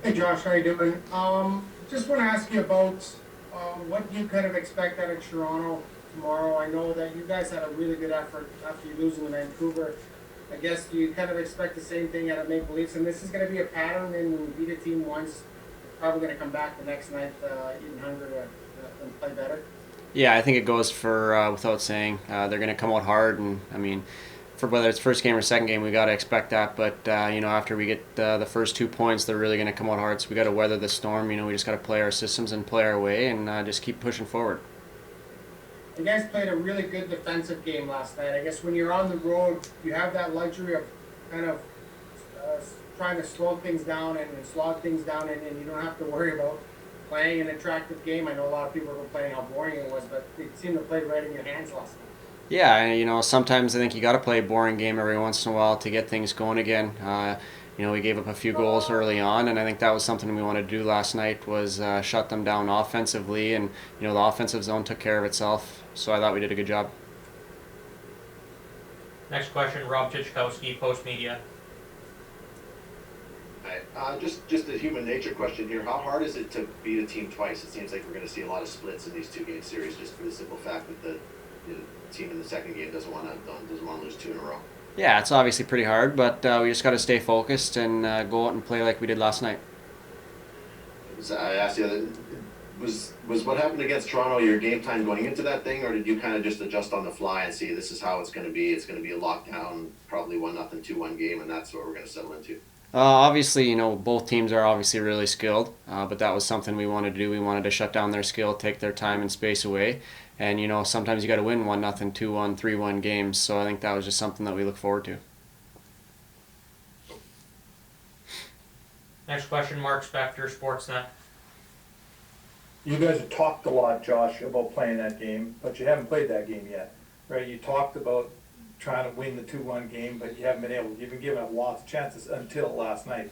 Hey Josh, how you doing? Just want to ask you about what you kind of expect out of Toronto tomorrow. I know that you guys had a really good effort after you losing to Vancouver. I guess you kind of expect the same thing out of Maple Leafs, and this is going to be a pattern. And when you beat a team once, you're probably going to come back the next night even hungrier and play better. Yeah, I think it goes for without saying. They're going to come out hard, and I mean, for whether it's first game or second game, we got to expect that. But after we get the first 2 points, they're really going to come out hard. So we got to weather the storm. We just got to play our systems and play our way, and just keep pushing forward. You guys played a really good defensive game last night. I guess when you're on the road, you have that luxury of kind of uh, trying to slow things down and slog things down, and you don't have to worry about playing an attractive game. I know a lot of people were complaining how boring it was, but it seemed to play right in your hands last night. Yeah, and sometimes I think you got to play a boring game every once in a while to get things going again. We gave up a few goals early on, and I think that was something we wanted to do last night was shut them down offensively, and the offensive zone took care of itself. So I thought we did a good job. Next question, Rob Chichkowski, Post Media. Right. Just a human nature question here. How hard is it to beat a team twice? It seems like we're going to see a lot of splits in these two-game series, just for the simple fact that the team in the second game doesn't want to lose two in a row. Yeah, it's obviously pretty hard, but we just got to stay focused and go out and play like we did last night. So I asked you, was what happened against Toronto your game time going into that thing, or did you kind of just adjust on the fly and see this is how it's going to be? It's going to be a lockdown, probably 1-0, 2-1 game, and that's what we're going to settle into. Obviously, both teams are obviously really skilled, but that was something we wanted to do. We wanted to shut down their skill, take their time and space away, and sometimes you got to win 1-0, 2-1, 3-1 games. So I think that was just something that we look forward to. Next question, Mark Spector, Sportsnet. You guys have talked a lot, Josh, about playing that game, but you haven't played that game yet, right? You talked about trying to win the 2-1 game, but you haven't been able. You've been giving up lots of chances until last night.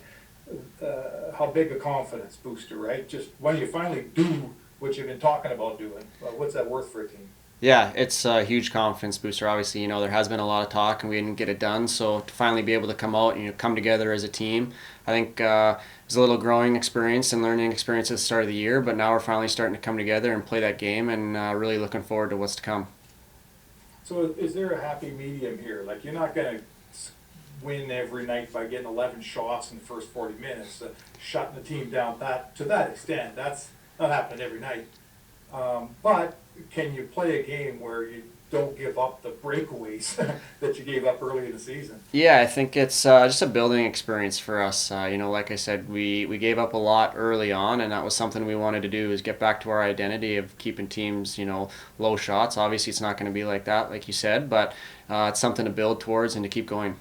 How big a confidence booster, right? Just when you finally do what you've been talking about doing, what's that worth for a team? Yeah, it's a huge confidence booster. Obviously, there has been a lot of talk and we didn't get it done. So to finally be able to come out and come together as a team, I think it was a little growing experience and learning experience at the start of the year. But now we're finally starting to come together and play that game, and really looking forward to what's to come. So is there a happy medium here? Like you're not going to win every night by getting 11 shots in the first 40 minutes, shutting the team down that to that extent. That's not happening every night. But can you play a game where you don't give up the breakaways that you gave up early in the season? Yeah, I think it's just a building experience for us. Like I said, we gave up a lot early on, and that was something we wanted to do is get back to our identity of keeping teams, low shots. Obviously, it's not going to be like that, like you said, but it's something to build towards and to keep going.